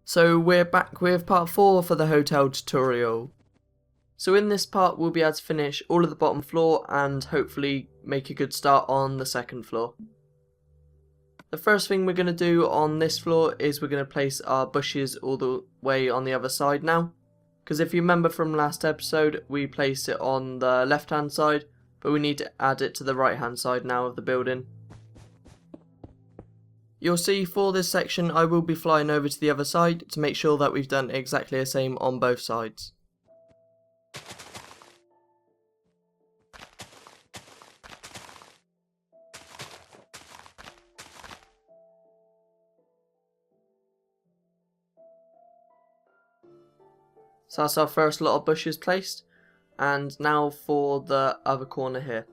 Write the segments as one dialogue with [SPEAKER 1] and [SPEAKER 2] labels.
[SPEAKER 1] So we're back with part 4 for the hotel tutorial. So in this part we'll be able to finish all of the bottom floor and hopefully make a good start on the second floor. The first thing we're going to do on this floor is we're going to place our bushes all the way on the other side now. Because if you remember from last episode we placed it on the left hand side, but we need to add it to the right hand side now of the building. You'll see for this section I will be flying over to the other side to make sure that we've done exactly the same on both sides. So that's our first lot of bushes placed, and now for the other corner here.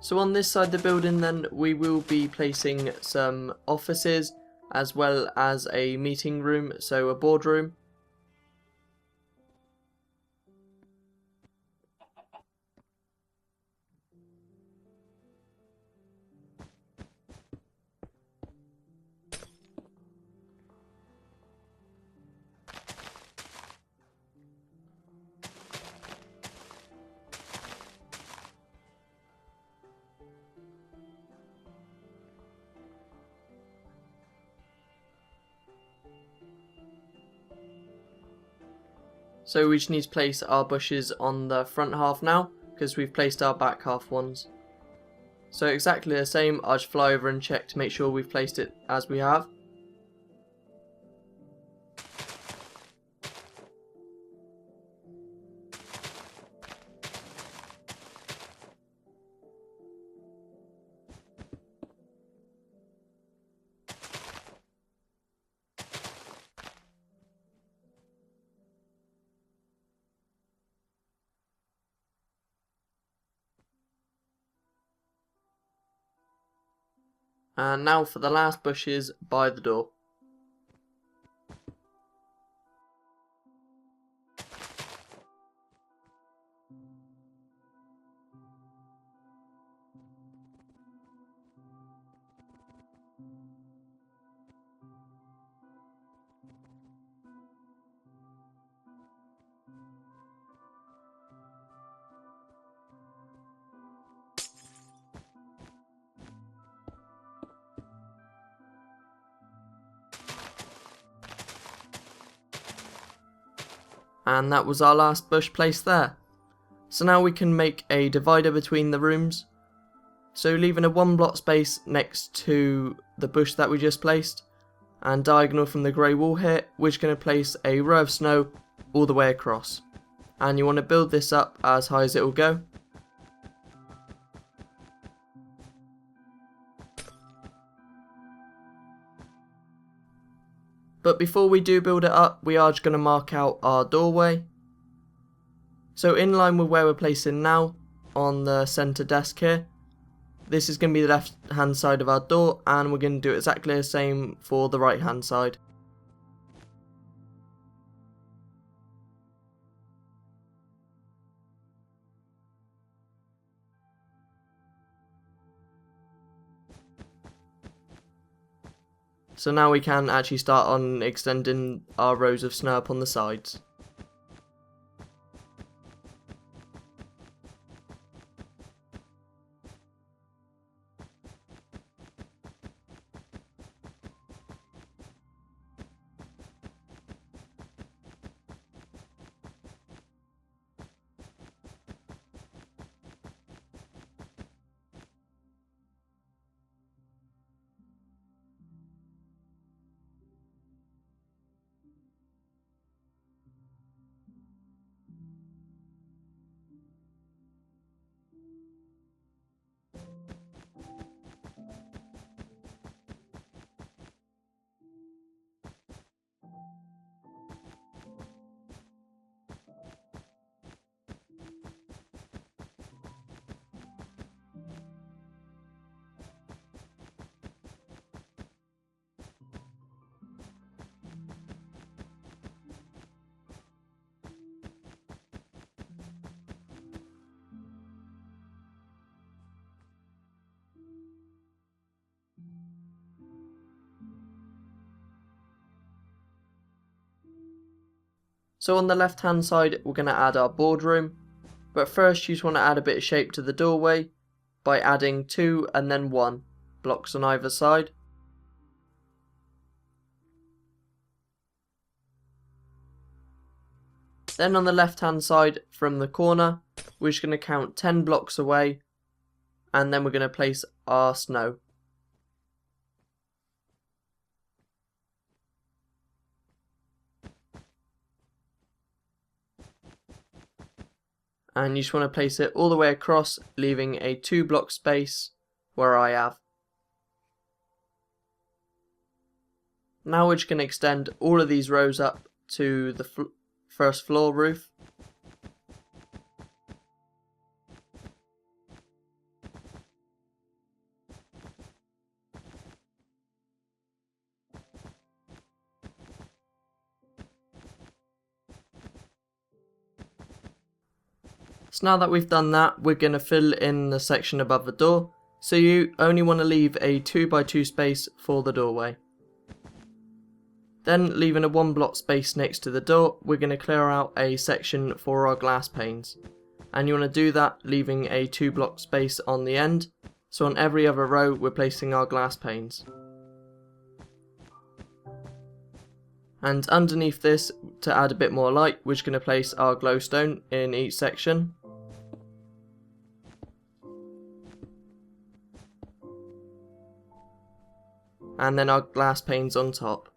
[SPEAKER 1] So on this side of the building then we will be placing some offices as well as a meeting room, so a boardroom. So we just need to place our bushes on the front half now, because we've placed our back half ones. So exactly the same, I'll just fly over and check to make sure we've placed it as we have. And now for the last bushes by the door. And that was our last bush placed there. So now we can make a divider between the rooms. So leaving a 1 block space next to the bush that we just placed, and diagonal from the grey wall here, we're just going to place a row of snow all the way across. And you want to build this up as high as it will go. But before we do build it up, we are just going to mark out our doorway. So in line with where we're placing now, on the centre desk here, this is going to be the left hand side of our door, and we're going to do exactly the same for the right hand side. So now we can actually start on extending our rows of snow up on the sides. So on the left hand side we're going to add our boardroom, but first you just want to add a bit of shape to the doorway by adding 2 and then 1 blocks on either side. Then on the left hand side from the corner we're just going to count 10 blocks away, and then we're going to place our snow. And you just want to place it all the way across, leaving a 2 block space where I have. Now we're just going to extend all of these rows up to the first floor roof. So now that we've done that, we're going to fill in the section above the door, so you only want to leave a 2x2 space for the doorway. Then, leaving a 1 block space next to the door, we're going to clear out a section for our glass panes. And you want to do that leaving a 2 block space on the end, so on every other row we're placing our glass panes. And underneath this, to add a bit more light, we're just going to place our glowstone in each section. And then our glass panes on top.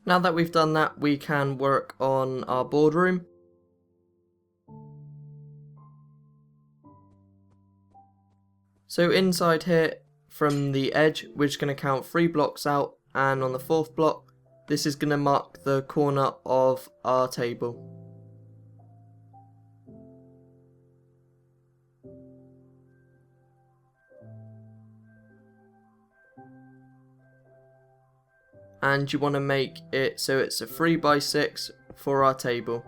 [SPEAKER 1] Now that we've done that, we can work on our boardroom. So inside here, from the edge, we're just going to count 3 blocks out, and on the 4th block, this is going to mark the corner of our table. And you want to make it so it's a 3x6 for our table.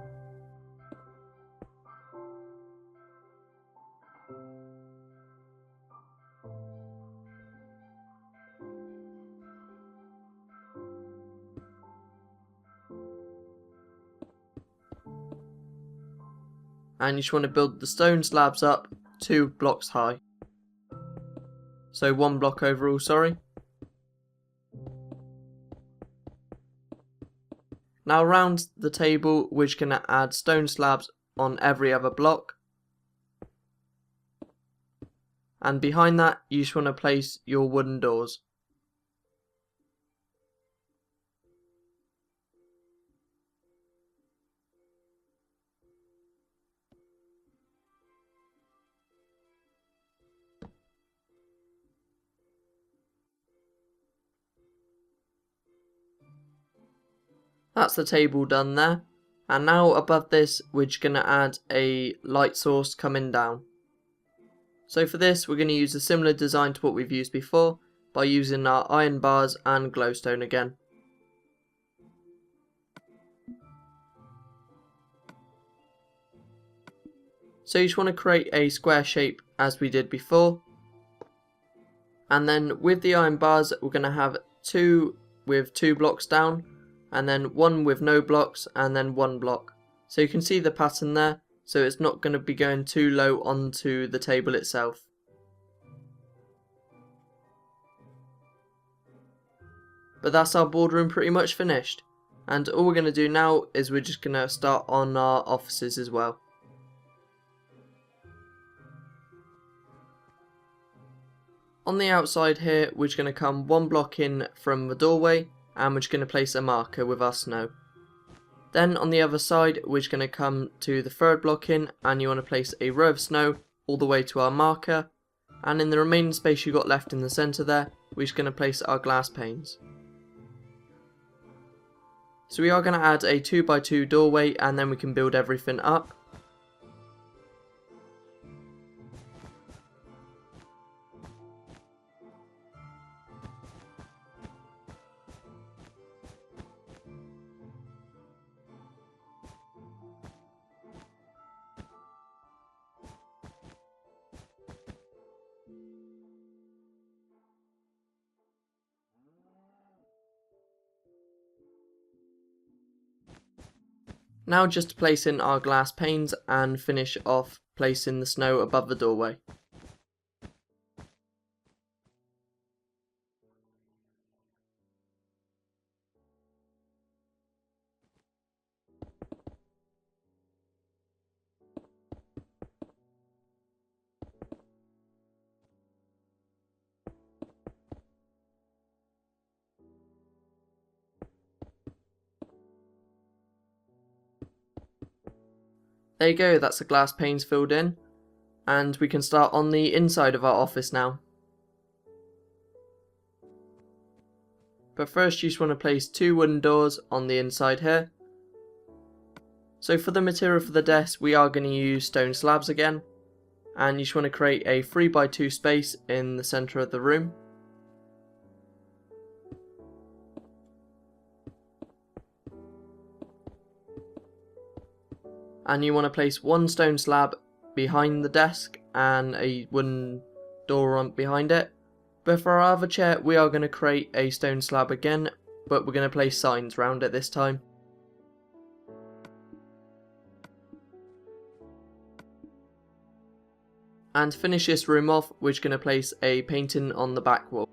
[SPEAKER 1] And you just want to build the stone slabs up 2 blocks high. So 1 block overall, sorry. Now around the table we're just going to add stone slabs on every other block. And behind that you just want to place your wooden doors. That's the table done there, and now above this we're just going to add a light source coming down. So for this we're going to use a similar design to what we've used before by using our iron bars and glowstone again. So you just want to create a square shape as we did before, and then with the iron bars we're going to have 2 with 2 blocks down, and then 1 with no blocks, and then 1 block. So you can see the pattern there, so it's not going to be going too low onto the table itself. But that's our boardroom pretty much finished, and all we're going to do now is we're just going to start on our offices as well. On the outside here we're just going to come 1 block in from the doorway, and we're just going to place a marker with our snow. Then on the other side we're just going to come to the 3rd block in, and you want to place a row of snow all the way to our marker, and in the remaining space you got left in the centre there we're just going to place our glass panes. So we are going to add a 2x2 doorway, and then we can build everything up. Now just place in our glass panes and finish off placing the snow above the doorway. There you go, that's the glass panes filled in, and we can start on the inside of our office now. But first you just want to place 2 wooden doors on the inside here. So for the material for the desk we are going to use stone slabs again, and you just want to create a 3x2 space in the centre of the room. And you want to place 1 stone slab behind the desk and a wooden door on behind it. But for our other chair we are going to create a stone slab again, but we're going to place signs around it this time. And to finish this room off, we're just going to place a painting on the back wall.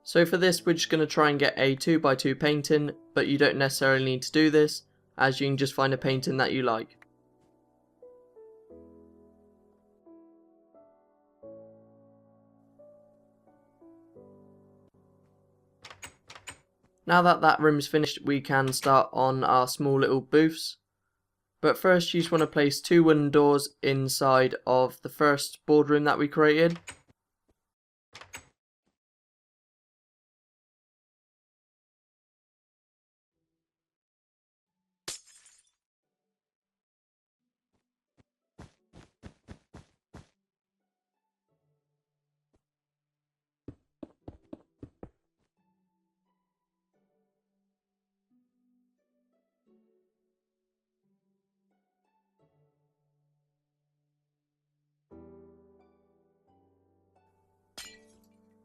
[SPEAKER 1] So for this we're just going to try and get a 2x2 painting, but you don't necessarily need to do this, as you can just find a painting that you like. Now that that room's finished, we can start on our small little booths. But first you just want to place 2 wooden doors inside of the first boardroom that we created.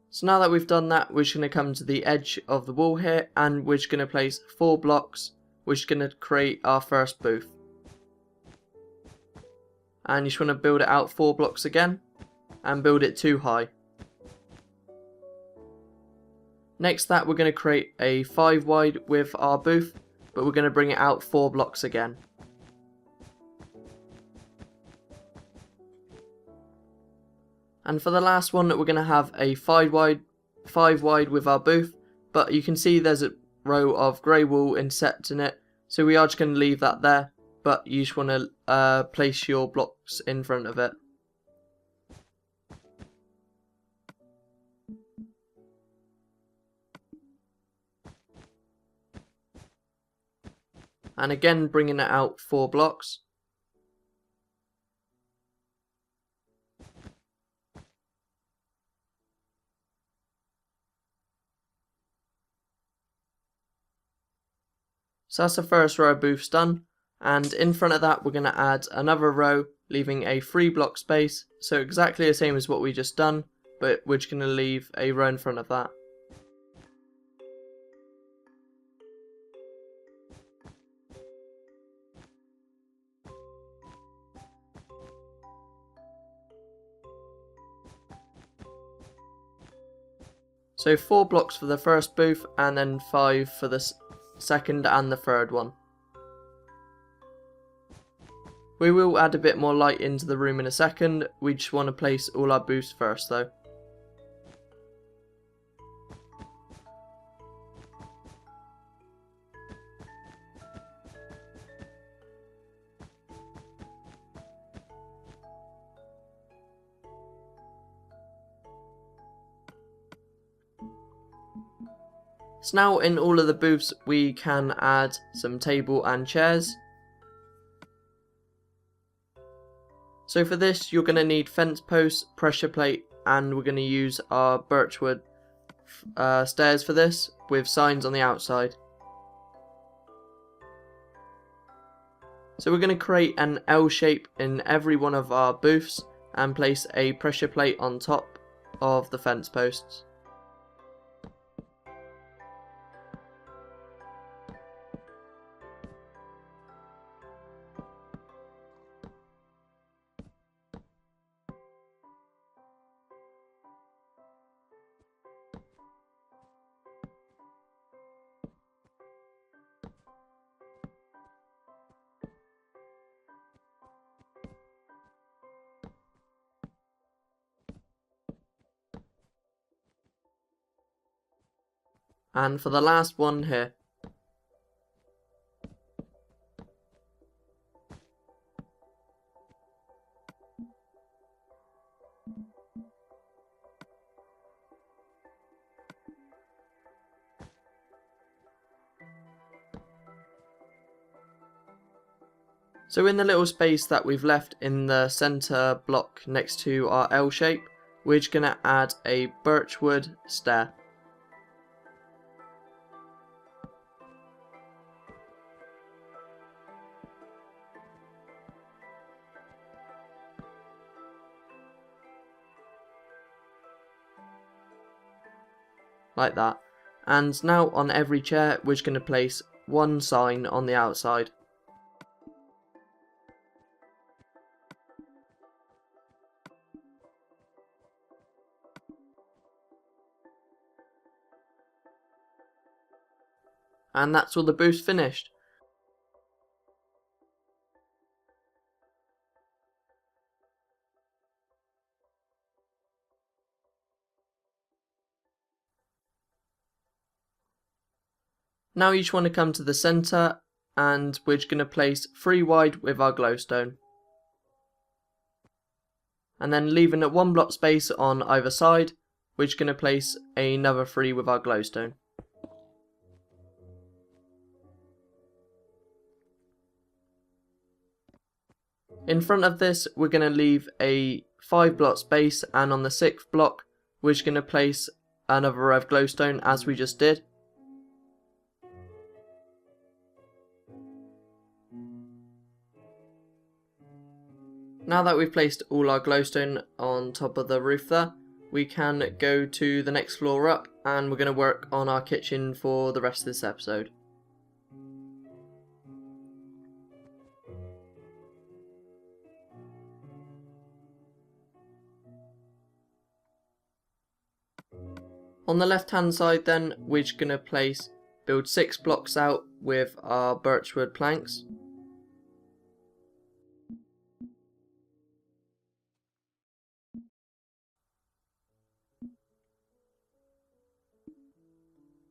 [SPEAKER 1] So now that we've done that, we're just going to come to the edge of the wall here, and we're just going to place 4 blocks, which is going to create our first booth. And you just want to build it out 4 blocks again, and build it 2 high. Next that we're going to create a 5 wide with our booth, but we're going to bring it out 4 blocks again. And for the last one, we're going to have a 5 wide with our booth, but you can see there's a row of grey wool intercepting it, so we are just going to leave that there, but you just want to place your blocks in front of it. And again bringing it out 4 blocks. So that's the first row of booths done, and in front of that we're going to add another row, leaving a 3 block space, so exactly the same as what we just done, but we're just going to leave a row in front of that. So 4 blocks for the first booth, and then 5 for the second and the third one. We will add a bit more light into the room in a second, we just want to place all our booths first though. So now in all of the booths we can add some table and chairs. So for this you're going to need fence posts, pressure plate and we're going to use our birchwood stairs for this, with signs on the outside. So we're going to create an L shape in every one of our booths and place a pressure plate on top of the fence posts. And for the last one here. So in the little space that we've left in the centre block next to our L shape, we're just going to add a birchwood stair. Like that. And now on every chair we're just going to place one sign on the outside. And that's all the booths finished. Now you just want to come to the centre, and we're just going to place 3 wide with our glowstone. And then leaving it 1 block space on either side, we're just going to place another 3 with our glowstone. In front of this we're going to leave a 5 block space, and on the 6th block we're just going to place another row of glowstone as we just did. Now that we've placed all our glowstone on top of the roof there, we can go to the next floor up, and we're going to work on our kitchen for the rest of this episode. On the left hand side then, we're just going to build 6 blocks out with our birchwood planks.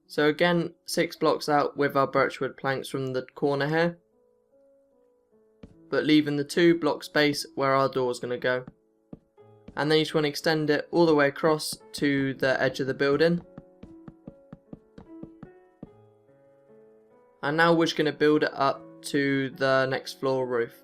[SPEAKER 1] So again, 6 blocks out with our birchwood planks from the corner here, but leaving the 2 block space where our door is going to go. And then you just want to extend it all the way across to the edge of the building. And now we're just going to build it up to the next floor roof.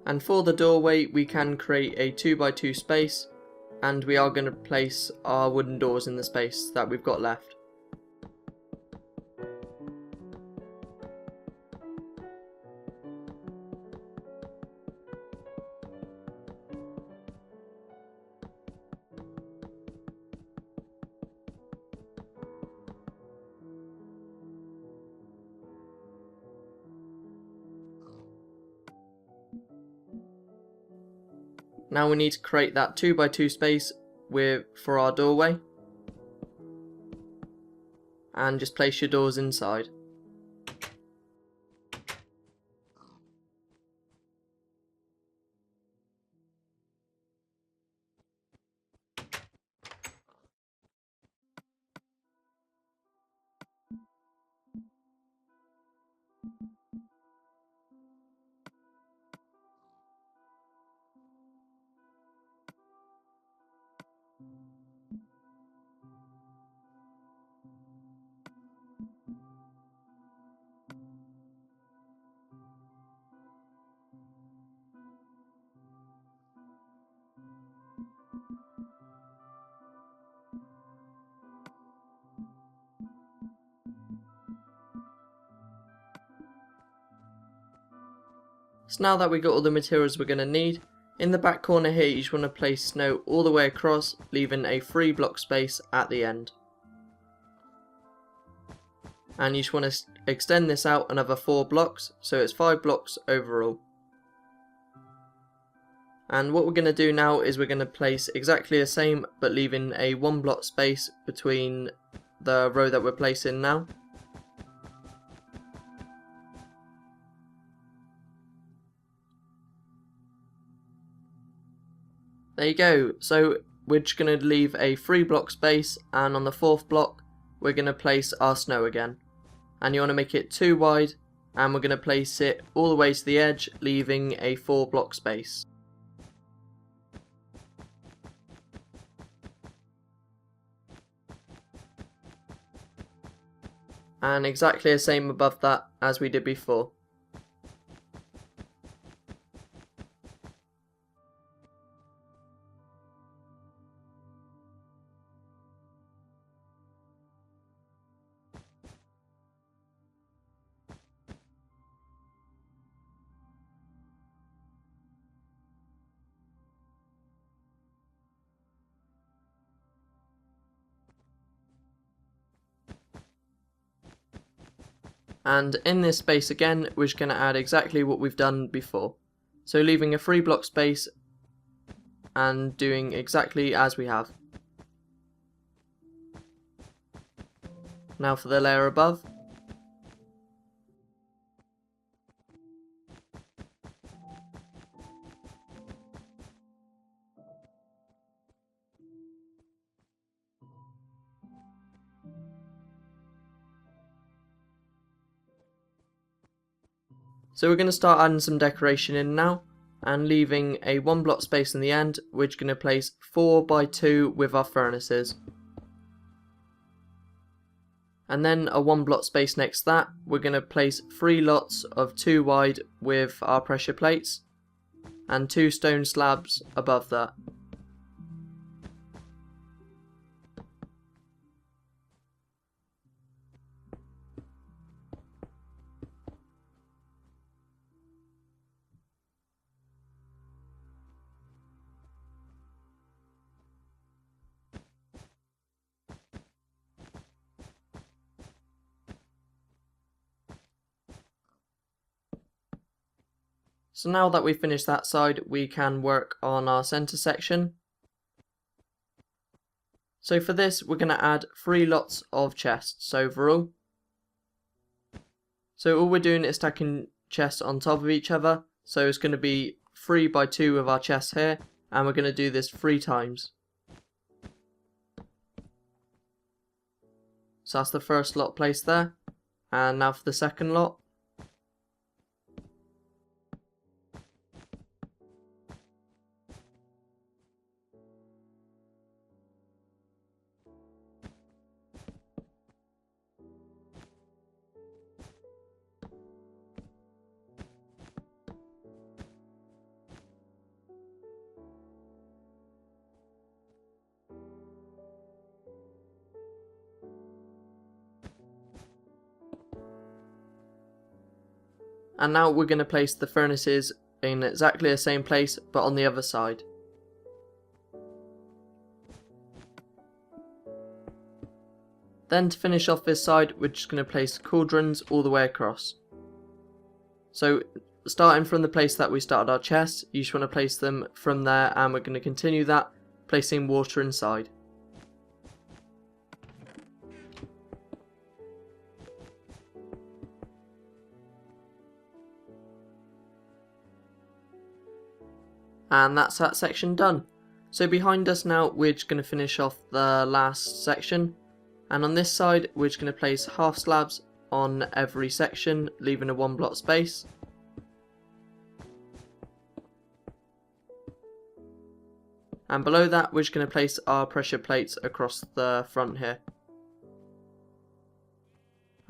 [SPEAKER 1] And for the doorway we can create a 2x2 space, and we are going to place our wooden doors in the space that we've got left. Now we need to create that 2x2 space for our doorway, and just place your doors inside. So now that we got all the materials we're going to need, in the back corner here you just want to place snow all the way across, leaving a free block space at the end. And you just want to extend this out another 4 blocks, so it's 5 blocks overall. And what we're going to do now is we're going to place exactly the same, but leaving a 1 block space between the row that we're placing now. There you go. So we're just going to leave a 3 block space, and on the 4th block we're going to place our snow again. And you want to make it 2 wide, and we're going to place it all the way to the edge, leaving a 4 block space. And exactly the same above that as we did before. And in this space again, we're just going to add exactly what we've done before. So leaving a 3 block space and doing exactly as we have. Now for the layer above. So we're going to start adding some decoration in now, and leaving a 1 block space in the end, we're just going to place 4 by 2 with our furnaces. And then a 1 block space next to that, we're going to place 3 lots of 2 wide with our pressure plates, and 2 stone slabs above that. So now that we've finished that side, we can work on our centre section. So for this, we're going to add 3 lots of chests overall. So all we're doing is stacking chests on top of each other. So it's going to be 3 by 2 of our chests here, and we're going to do this 3 times. So that's the first lot placed there. And now for the second lot. And now we're going to place the furnaces in exactly the same place, but on the other side. Then to finish off this side, we're just going to place cauldrons all the way across. So starting from the place that we started our chests, you just want to place them from there, and we're going to continue that, placing water inside. And that's that section done. So behind us now, we're just going to finish off the last section. And on this side, we're just going to place half slabs on every section, leaving a 1 block space. And below that, we're just going to place our pressure plates across the front here.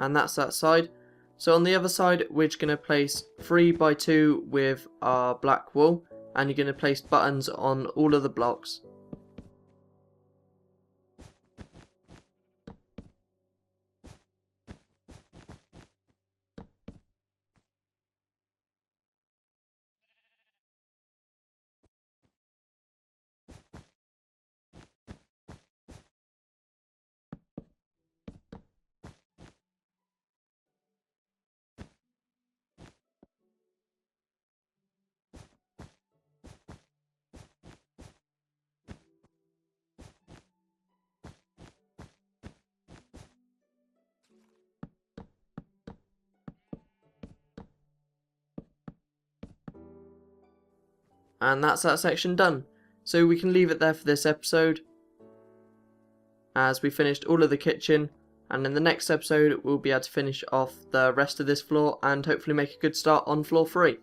[SPEAKER 1] And that's that side. So on the other side, we're just going to place 3 by 2 with our black wool. And you're going to place buttons on all of the blocks. And that's that section done. So we can leave it there for this episode, as we finished all of the kitchen, and in the next episode we'll be able to finish off the rest of this floor and hopefully make a good start on floor 3.